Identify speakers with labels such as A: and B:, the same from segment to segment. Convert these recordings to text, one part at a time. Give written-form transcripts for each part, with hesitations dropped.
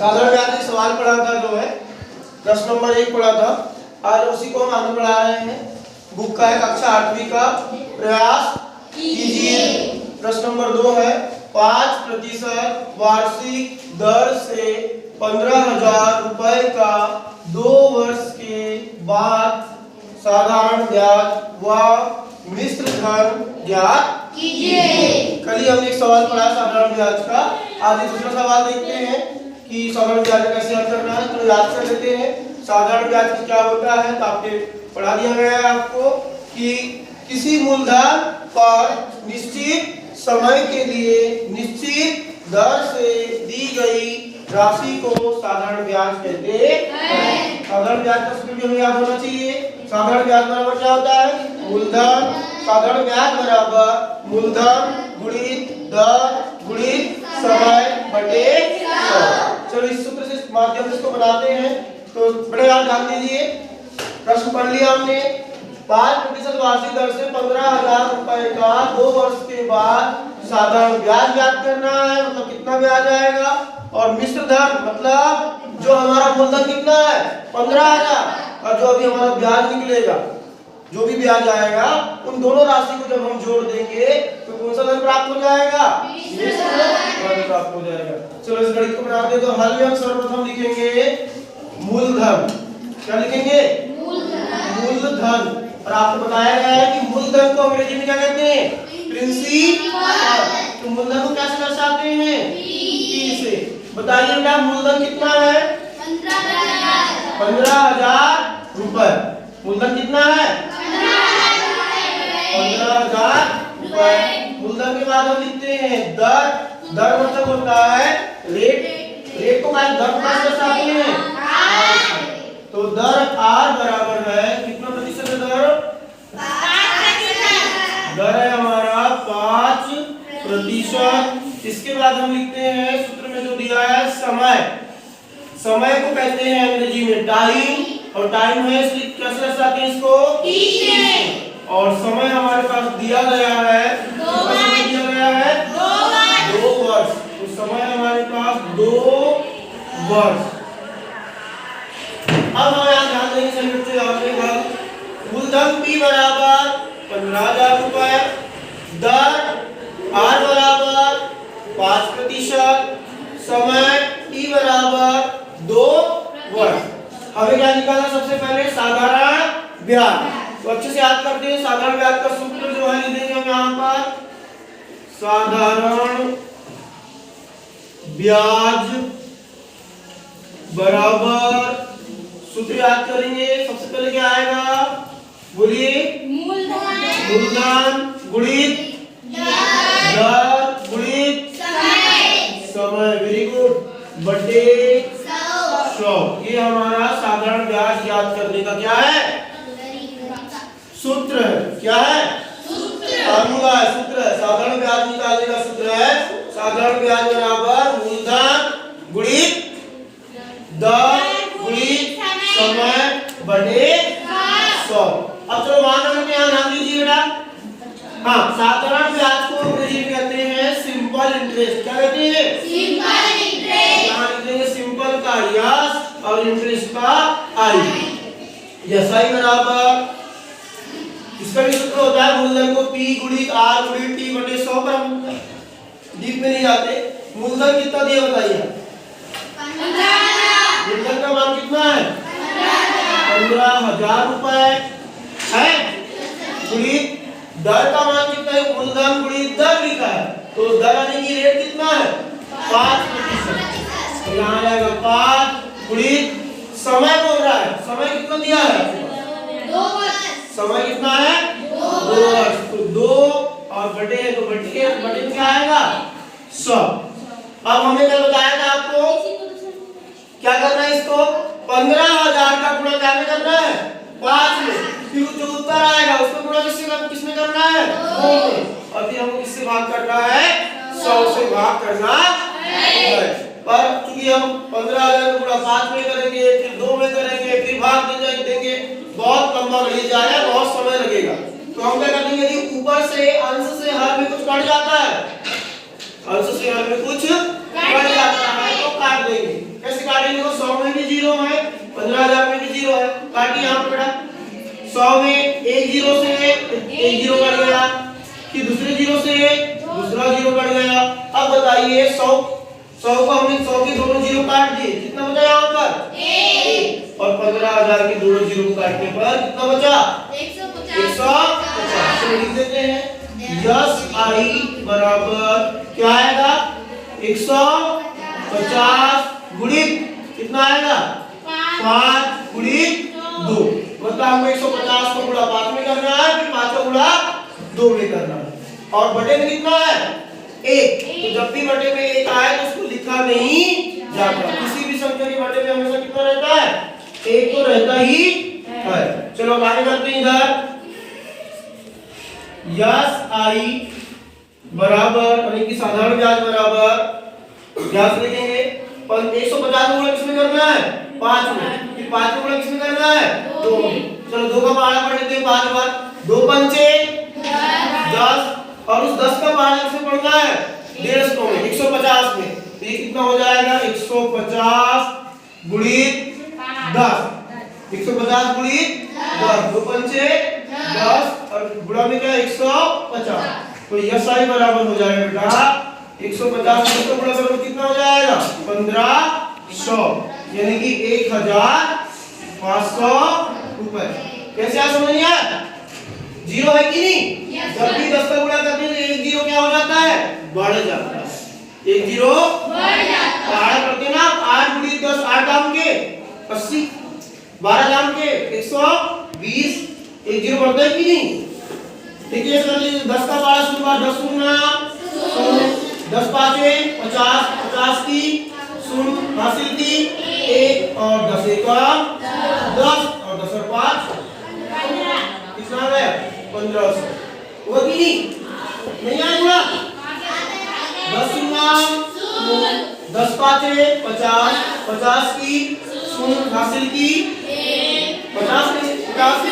A: साधारण ब्याज में सवाल पढ़ा था जो है 10 नंबर 1 पढ़ा था। आज उसी को हम आगे बढ़ा रहे हैं। बुक का है कक्षा 8वीं का प्रयास कीजिए। प्रश्न नंबर 2 है 5% वार्षिक दर से 15,000 रुपए का 2 वर्ष के बाद साधारण ब्याज व मिश्र धन ज्ञात कीजिए। कल ही हमने एक सवाल पढ़ा साधारण ब्याज का। आज दूसरा सवाल देखते हैं कि साधारण ब्याज कैसे हल करना है। तो याद कर लेते हैं साधारण ब्याज क्या होता है। तो आपने पढ़ा दिया गया है आपको कि किसी मूलधन पर निश्चित समय के लिए निश्चित दर से दी गई राशि को साधारण ब्याज कहते हैं। साधारण ब्याज का सूत्र भी हमें याद होना चाहिए। साधारण ब्याज बराबर क्या होता है? मूलधन। साधारण ब्याज बराबर मूलधन गुणित दर गुणित समय बटे 100। चलो इस सूत्र से माध्यम से इसको बनाते हैं। तो बड़े याद ध्यान दीजिए। प्रश्न पढ़ लिया हमने। 5% वार्षिक दर से 15,000 रुपए का 2 वर्ष के बाद साधारण ब्याज ज्ञात करना है। मतलब कितना ब्याज आएगा। और मिश्र धन मतलब जो हमारा मूलधन कितना है 15,000 और जो अभी हमारा ब्याज निकलेगा जो भी ब्याज आएगा उन दोनों राशि को जब हम जोड़ देंगे तो कौन सा धन प्राप्त हो जाएगा? मिश्र धन प्राप्त हो जाएगा। चलो इस गणित को बनाते हैं। तो हल में हम सर्वप्रथम लिखेंगे मूलधन। क्या लिखेंगे? मूलधन। और आपको बताया गया है कि मूलधन को अंग्रेजी में क्या कहते हैं? प्रिंसिपल। तो मूलधन को कैसे दर्शाते हैं? P से। बताइए बेटा मूलधन कितना है? 15,000 रुपए। मूलधन कितना है? 15,000 रुपए। मूलधन के बाद हम लिखते हैं दर। दर मतलब होता है रेट। रेट को दर कैसे दर्शाते हैं? तो दर R बराबर है कितना प्रतिशत है दर? 5%। दर है हमारा 5%। इसके बाद हम लिखते हैं सूत्र में जो दिया है समय। समय को कहते हैं अंग्रेजी में टाइम। और टाइम है इसलिए कैसे दर्शाते हैं इसको? T से। और समय हमारे पास दिया गया है 2 वर्ष। दिया गया है 2 वर्ष। तो समय हमारे पास 2 वर्ष। अब हम यहाँ ध्यान देंगे संयुक्त से आपने मूलधन P बराबर 15,000 रुपए। दर R बराबर 5%। समय T बराबर 2 वर्ष। हमें क्या निकालना सबसे पहले? साधारण ब्याज। तो अच्छे से याद करते हैं। साधारण ब्याज का सूत्र जो है लिख देंगे हम यहाँ पर। साधारण ब्याज बराबर सूत्र याद करेंगे। सबसे पहले क्या आएगा? बोलिए। मूलधन गुणित दर गुणित समय। Very good. बटे 100। ये हमारा साधारण ब्याज याद करने का क्या है? सूत्र है। क्या है? फॉर्मूला है, सूत्र है। साधारण ब्याज निकालने का सूत्र है साधारण ब्याज बराबर मूलधन गुणित दर गुणित समय बटे 100। अब चलो मान लो यहाँ ध्यान दीजिए बेटा। हाँ, साधारण ब्याज को अंग्रेजी में कहते हैं सिंपल इंटरेस्ट। क्या कहते हैं? Simple interest. यहाँ लिखेंगे सिंपल का यस और इंटरेस्ट का आई। यस आई बराबर इसका भी सूत्र होता है मूलधन को P गुणित R गुणित T बटे 100 पर हम डीप में नहीं जाते। मूलधन कितना दिया बताइए? 15,000। मूलधन का मान कितना है? 15,000 रुपए है। गुणित दर का मान कितना है? मूलधन गुणित दर लिखा है तो दर आने की रेट कितना है? 5%। तो यहाँ आएगा 5 गुणित समय बोल रहा है। समय कितना दिया है? 2 वर्ष। समय कितना है? 2 वर्ष। तो 2 और बटे तो बटे क्या आएगा? 100। अब हमें कल बताया था आपको क्या करना है इसको? 15,000 का गुणा क्या में करना है? 5 में। फिर जो उत्तर आएगा उसको गुणा किसमें करना है? 2 में। और फिर हमको किससे भाग करना है? 100 से भाग करना है। पर चूंकि हम 15,000 को गुणा 5 में करेंगे फिर 2 में करेंगे फिर भाग देंगे बहुत लंबा घड़ी जाएगा, बहुत समय लगेगा। तो हम क्या करेंगे? यदि ऊपर से अंश से हर में कुछ कट जाता है, अंश से हर में कुछ कट जाता है तो काट देंगे। कैसे 100 को हमने 100 के दोनों जीरो काट दिए, कितना बचा यहाँ पर 1, और 15,000 के दोनों जीरो को काटने पर कितना बचा 150। चलो लिख देते हैं यस आई बराबर क्या आएगा 150 गुणित कितना आएगा 5 गुणित 2, मतलब हमें 150 को गुणा 5 में करना है, फिर 5 को गुणा 2 में करना है, और बटे में कितना है 1। तो जब भी बटे में 1 आए तो उसको लिखा नहीं जाता, किसी भी संख्या के बटे में हमेशा कितना रहता है 1 तो रहता ही है। चलो आगे करते हैं इधर यस आई बराबर यानी कि साधारण ब्याज बराबर ब्याज लिखेंगे 150 को गुणा किसमें करना है 5 में, फिर 5 को गुणा किसमें करना है 2 में। चलो 2 का पहाड़ा पढ़ लेते हैं 5 बार, 2 पंचे 10, और उस 10 का पहाड़ा किसमें पढ़ना है 150 में 150 में, तो ये कितना हो जाएगा 150 गुणित 10, 150 गुणित 10, 2 पंचे 10 और गुणा में क्या 150, तो यस आई बराबर हो जाएगा बेटा 150 से इसको गुणा करो कितना हो जाएगा 1500, यानी कि 1500 रुपए। कैसे आप समझ लिया जीरो है कि नहीं, जब भी 10 का गुणा करते हैं तो एक जीरो क्या हो जाता है बढ़ जाता है, एक जीरो बढ़ जाता है। करते ना 8 गुणित 10 8 दाम के 80, 12 दाम के 120, एक जीरो बढ़ता है कि नहीं। ठीक है कर लीजिए 10 का 12 शुरुआत 10 गुना 10 पांचे 50, 50 की शून्य हासिल की 1, और 10 एका 10, और 10 और 5 कितना गया 1500, हुआ कि नहीं आया गुणा 10 गुना 10 पांचे 50, 50 की शून्य हासिल की 50 की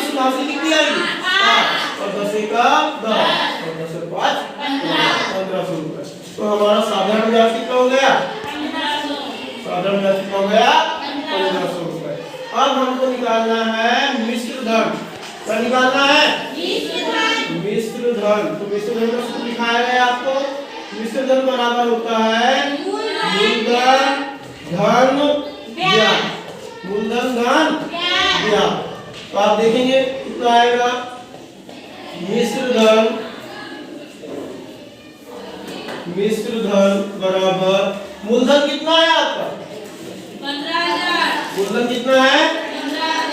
A: शून्य हासिल कितनी आएगी 5, और 10 एका 10, और 10 और 5 1500 रुपए। तो हमारा साधारण ब्याज कितना हो गया साधारण ब्याज कितना हो गया 1500 रुपए। अब हमको निकालना है मिश्र धन, क्या निकालना है मिश्र धन। तो मिश्र धन का सूत्र लिखाया गया आपको, मिश्र धन बराबर होता है मूलधन धन ब्याज, मूलधन धन ब्याज। तो आप देखेंगे कितना आएगा मिश्र धन बराबर मूलधन कितना है आपका 15,000, मूलधन कितना है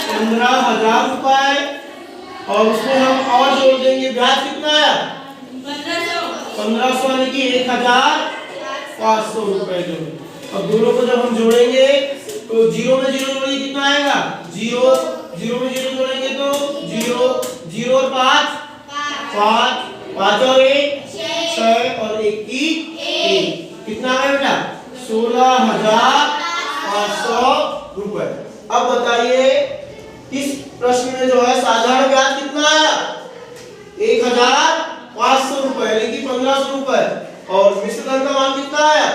A: 15,000 रुपए, और उसमें हम और जोड़ देंगे ब्याज कितना है 1500 यानी कि 1,500 रुपए जो। अब दोनों को जब हम जोड़ेंगे तो जीरो में जीरो जोड़ेंगे कितना आएगा जीरो, जीरो में जीरो जोड़ेंगे तो जीरो, जीरो और 5 5, 5 और 1 6, और 1 की 1, कितना है बेटा 16,500 रुपए। अब बताइए इस प्रश्न में जो है साधारण ब्याज कितना आया 1,500 रुपए यानी कि 1500 रुपए, और मिश्र धन का मान कितना आया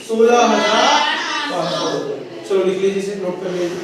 A: 16,500 रुपए। चलो लिख लीजिए इसे, नोट कर लीजिए।